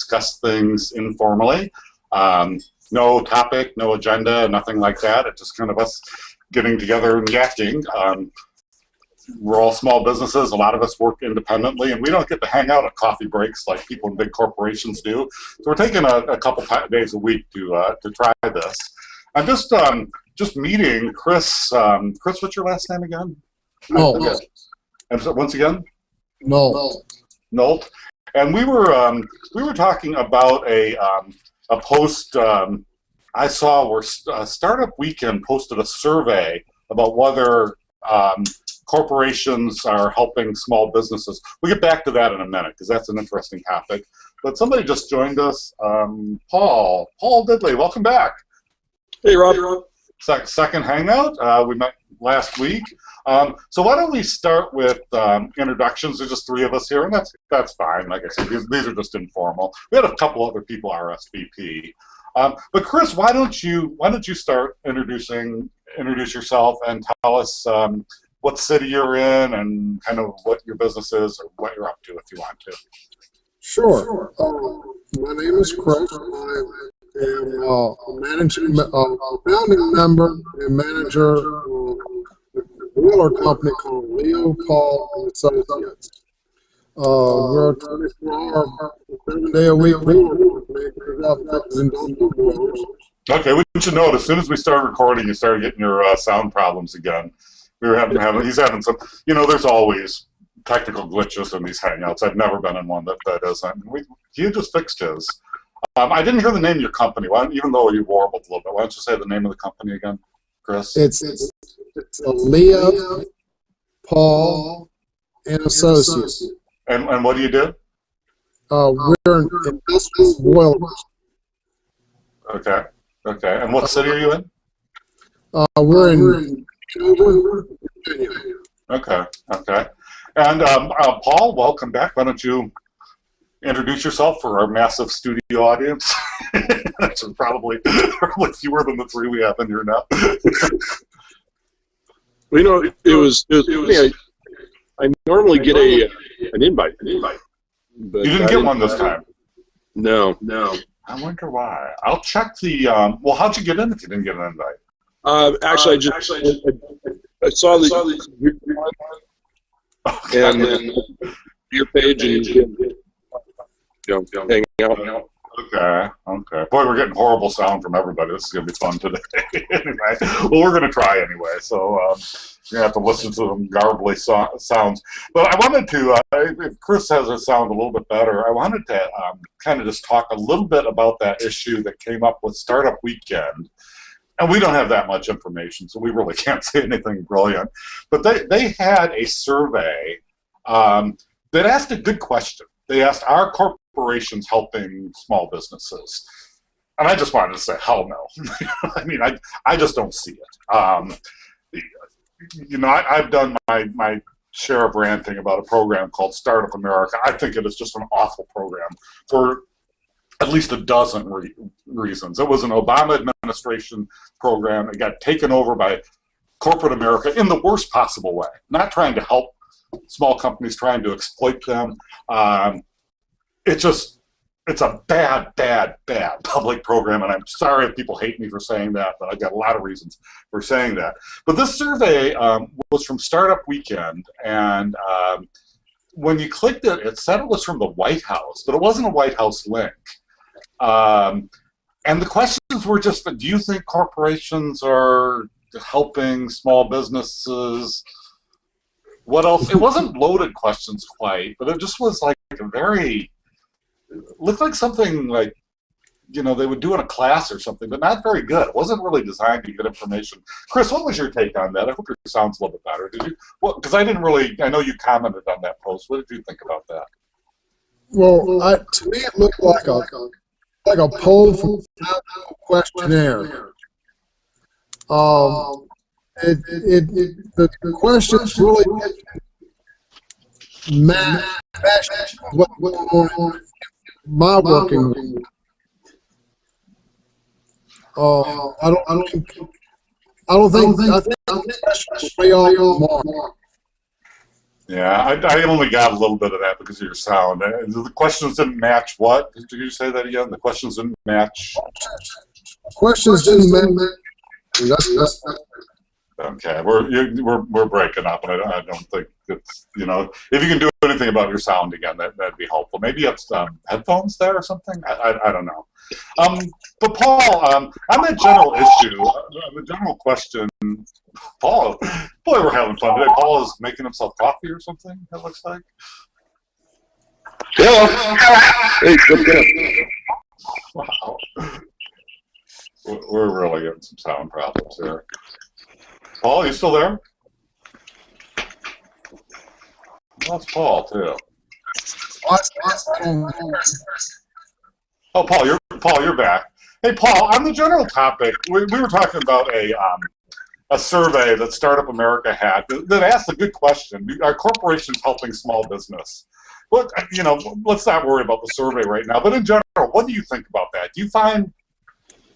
discuss things informally. No topic, no agenda, nothing like that. It's just kind of us getting together and yakking. We're all small businesses. A lot of us work independently, and we don't get to hang out at coffee breaks like people in big corporations do. So we're taking a couple days a week to try this. I'm just meeting Chris. Chris, what's your last name again? No. And so once again? No. Nolt. And we were talking about a post I saw where Startup Weekend posted a survey about whether corporations are helping small businesses. We'll get back to that in a minute because that's an interesting topic. But somebody just joined us, Paul Diddley. Welcome back. Hey, Rob. Second hangout. We met last week. So why don't we start with introductions? There's just three of us here, and that's fine. Like I said, these are just informal. We had a couple other people RSVP. But Chris, why don't you start introduce yourself and tell us what city you're in and kind of what your business is or what you're up to if you want to. Sure. My name is Chris. I am a founding member and manager of a wheeler company called Leo, Paul and Associates. We're a 24-hour, 7-day-a-week wheeler company. Okay, we should note as soon as we started recording, you started getting your sound problems again. We were he's having some, there's always technical glitches in these hangouts. I've never been in one that isn't. He just fixed his. I didn't hear the name of your company. Even though you warbled a little bit, why don't you say the name of the company again, Chris? It's Leo, Paul, and Associates. And what do you do? We're an industrial boilers. Okay. And what city are you in? We're in Virginia. Okay. And Paul, welcome back. Why don't you introduce yourself for our massive studio audience? That's probably fewer than the three we have in here now. Well, it was I normally get an invite. But you didn't get one this time? No. I wonder why. I'll check the. Well, how'd you get in if you didn't get an invite? Actually, I saw the and then your page and hang out. Okay. Boy, we're getting horrible sound from everybody. This is going to be fun today. Anyway, well, we're going to try anyway, so you're going to have to listen to some garbly sounds. But I wanted to, if Chris has it sound a little bit better, I wanted to kind of just talk a little bit about that issue that came up with Startup Weekend. And we don't have that much information, so we really can't say anything brilliant. But they had a survey that asked a good question. They asked, are corporations helping small businesses? And I just wanted to say, hell no. I mean, I just don't see it. I've done my share of ranting about a program called Startup America. I think it is just an awful program for at least a dozen reasons. It was an Obama administration program. It got taken over by corporate America in the worst possible way, not trying to help small companies, trying to exploit them. It's a bad public program, and I'm sorry if people hate me for saying that, but I've got a lot of reasons for saying that. But this survey was from Startup Weekend, and when you clicked it, it said it was from the White House, but it wasn't a White House link. And the questions were just, do you think corporations are helping small businesses? What else? It wasn't loaded questions quite, but it just was like a very, looked like something like, they would do in a class or something, but not very good. It wasn't really designed to get information. Chris, what was your take on that? I hope your sound's a little bit better. Did you? Well, because I know you commented on that post. What did you think about that? Well, to me it looked like a poll from a questionnaire. The questions really match what's going on in my working week. I think the questions way off the mark. Yeah, I only got a little bit of that because of your sound. The questions didn't match what? Did you say that again? The questions didn't match. Questions didn't matter. That's Okay, we're breaking up, and I don't think it's, you know, if you can do anything about your sound again, that'd be helpful. Maybe it's headphones there or something. I don't know. But Paul, on that general issue, the general question, Paul, boy, we're having fun today. Paul is making himself coffee or something. It looks like. Hello. Hey, what's good? Wow, we're really getting some sound problems here. Paul, you still there? That's Paul too. Oh, Paul, you're back. Hey, Paul, on the general topic, we were talking about a survey that Startup America had that asked a good question: are corporations helping small business? Well, you know, let's not worry about the survey right now. But in general, what do you think about that? Do you find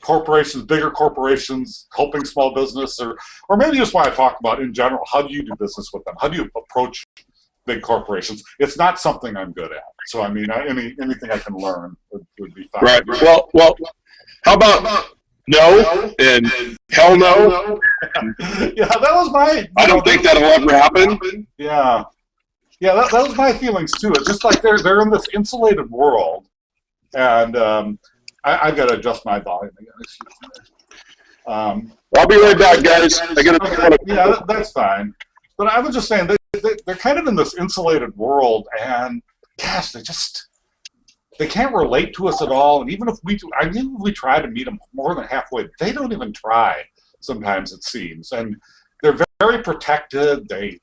corporations, bigger corporations, helping small business, or maybe just want to talk about in general, how do you do business with them? How do you approach big corporations? It's not something I'm good at. So I mean, anything I can learn would be fine. Right. Well, how about no and hell no? Yeah, that was my. I don't think that'll ever happen. Yeah, that was my feelings too. It's just like they're in this insulated world, and I've got to adjust my volume again. Excuse me. I'll be right back, guys. I gotta. Yeah, that's fine. But I was just saying they're kind of in this insulated world, and gosh, they can't relate to us at all. And even if we try to meet them more than halfway, they don't even try. Sometimes it seems, and they're very protected. They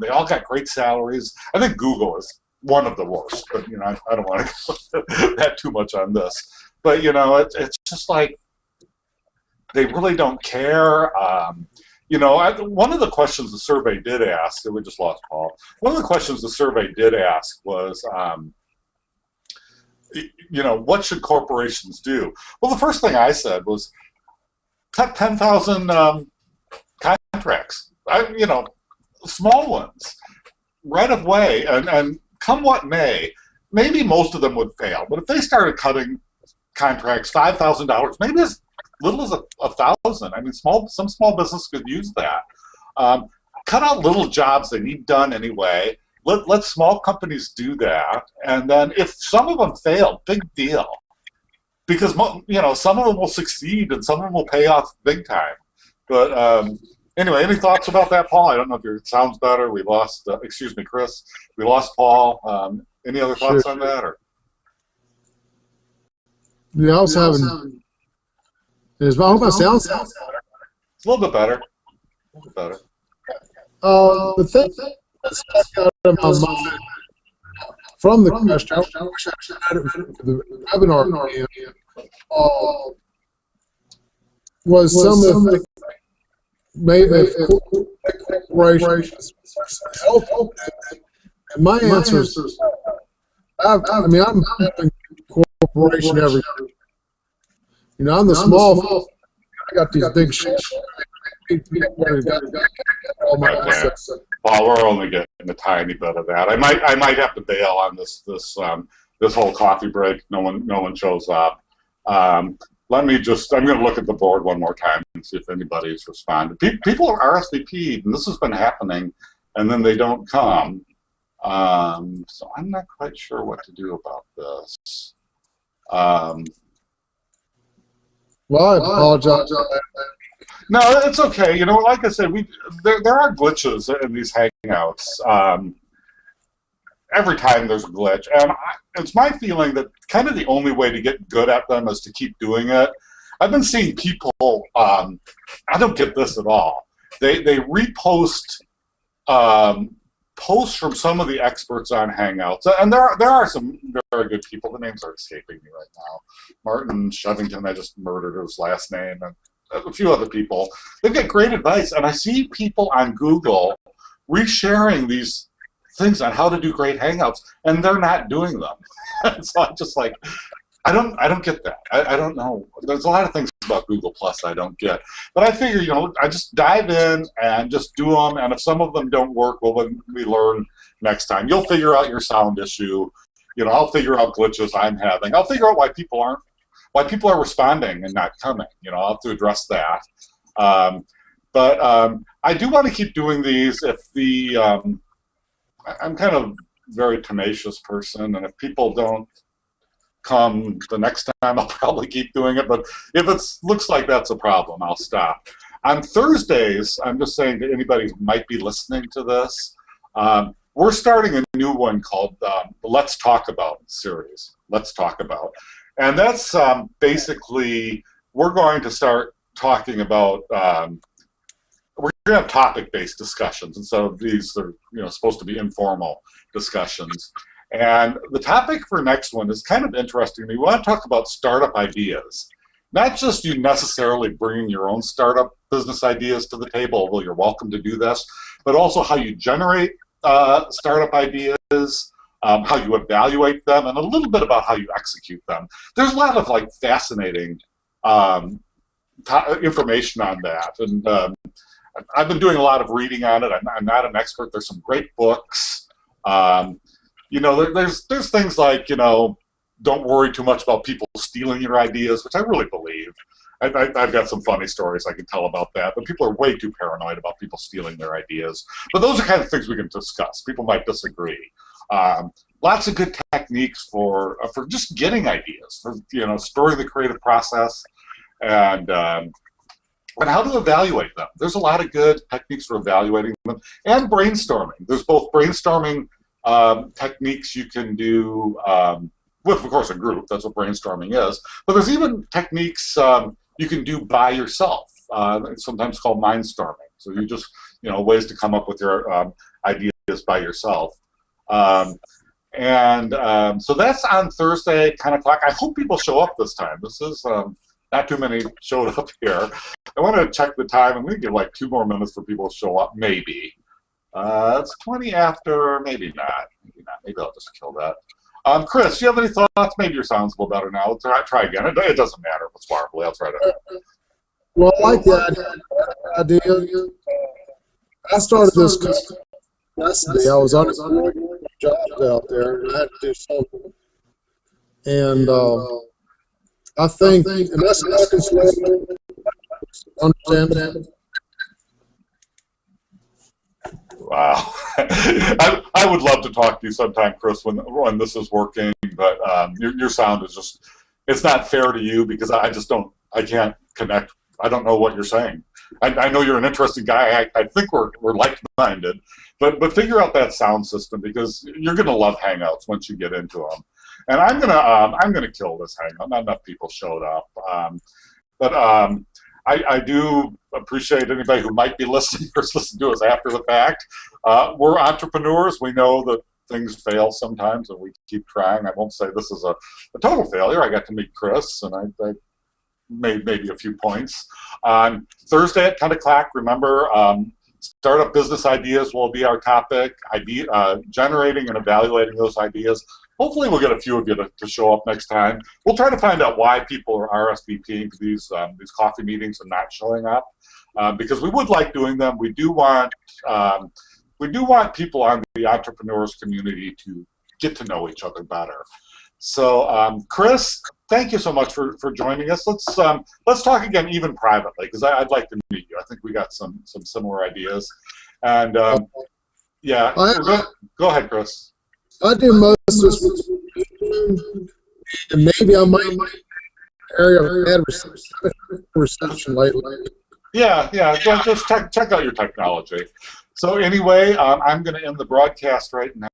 all got great salaries. I think Google is one of the worst, but I don't want to go that too much on this. But it's just like they really don't care. One of the questions the survey did ask, and we just lost Paul. One of the questions the survey did ask was, what should corporations do? Well, the first thing I said was cut 10,000 contracts. Small ones, right of way, and come what may. Maybe most of them would fail, but if they started cutting contracts, $5,000, maybe as little as $1,000. I mean, some small business could use that. Cut out little jobs they need done anyway. Let small companies do that, and then if some of them fail, big deal, because some of them will succeed and some of them will pay off big time. But anyway, any thoughts about that, Paul? I don't know if your sound's better. We lost, excuse me, Chris. We lost Paul. Any other thoughts on that? Or? Yeah, I was having. I hope my sound sounds better. It's a little bit better. The thing that's out of my mind from the question, I wish I had it for the webinar, was some of the corporations help. And my answer is, I'm helping corporation every day. I'm the small. I got these big ships. Paul, we're only getting a tiny bit of that. I might have to bail on this whole coffee break. No one shows up. I'm going to look at the board one more time and see if anybody's responded. People are RSVP'd, and this has been happening, and then they don't come. So I'm not quite sure what to do about this. Well, I apologize. No, it's okay. Like I said, there are glitches in these Hangouts. Every time there's a glitch, and it's my feeling that kind of the only way to get good at them is to keep doing it. I've been seeing people. I don't get this at all. They repost posts from some of the experts on Hangouts, and there are some very good people. The names are escaping me right now. Martin Shevington, I just murdered his last name, and a few other people. They've got great advice, and I see people on Google resharing these things on how to do great Hangouts, and they're not doing them. So I'm just like, I don't get that. I don't know. There's a lot of things about Google Plus I don't get, but I figure I just dive in and just do them, and if some of them don't work, well, then we learn next time. You'll figure out your sound issue. You know, I'll figure out glitches I'm having. I'll figure out why people are responding and not coming. You know, I'll have to address that. But I do want to keep doing these if the I'm kind of a very tenacious person, and if people don't come the next time, I'll probably keep doing it. But if it looks like that's a problem, I'll stop. On Thursdays, I'm just saying to anybody who might be listening to this, we're starting a new one called the Let's Talk About series. Let's Talk About. And that's basically, we're going to start talking about, we're going to have topic-based discussions. And so these are supposed to be informal discussions. And the topic for next one is kind of interesting to me. We want to talk about startup ideas. Not just you necessarily bringing your own startup business ideas to the table, although you're welcome to do this, but also how you generate startup ideas, how you evaluate them, and a little bit about how you execute them. There's a lot of fascinating information on that, and I've been doing a lot of reading on it. I'm not an expert. There's some great books. There's things like don't worry too much about people stealing your ideas, which I really believe. I've got some funny stories I can tell about that, but people are way too paranoid about people stealing their ideas. But those are kind of things we can discuss. People might disagree. Lots of good techniques for just getting ideas, for storing the creative process, and how to evaluate them. There's a lot of good techniques for evaluating them, and brainstorming. There's both brainstorming techniques you can do with, of course, a group. That's what brainstorming is. But there's even techniques you can do by yourself. It's sometimes called mindstorming. So you just, ways to come up with your ideas by yourself. So that's on Thursday, 10 o'clock. I hope people show up this time. This is not too many showed up here. I want to check the time. I'm going to give like 2 more minutes for people to show up, maybe. It's 20 after, maybe not. Maybe not. Maybe I'll just kill that. Chris, do you have any thoughts? Maybe your sound's a little better now. Try again. It doesn't matter if it's warbly. I'll try to. Well, I like the idea. I started this yesterday. I was on jobs out there, and I had to do something. And I think, unless I can understand that. Wow. I would love to talk to you sometime, Chris, when this is working, but your sound is just, it's not fair to you because I can't connect. I don't know what you're saying. I know you're an interesting guy. I think we're like-minded, but figure out that sound system because you're going to love Hangouts once you get into them. And I'm gonna kill this Hangout. Not enough people showed up, but I do appreciate anybody who might be listening or listen to us after the fact. We're entrepreneurs. We know that things fail sometimes, and we keep trying. I won't say this is a total failure. I got to meet Chris, and I made maybe a few points. On Thursday at 10 o'clock, remember, startup business ideas will be our topic, generating and evaluating those ideas. Hopefully we'll get a few of you to show up next time. We'll try to find out why people are RSVPing to these coffee meetings and not showing up, because we would like doing them. We do want people on the entrepreneurs community to get to know each other better. So, Chris, thank you so much for joining us. Let's talk again, even privately, because I'd like to meet you. I think we got some similar ideas, and yeah, go ahead, Chris. I do most of this with and maybe I might area of bad reception lately. Yeah, just check out your technology. So anyway, I'm going to end the broadcast right now.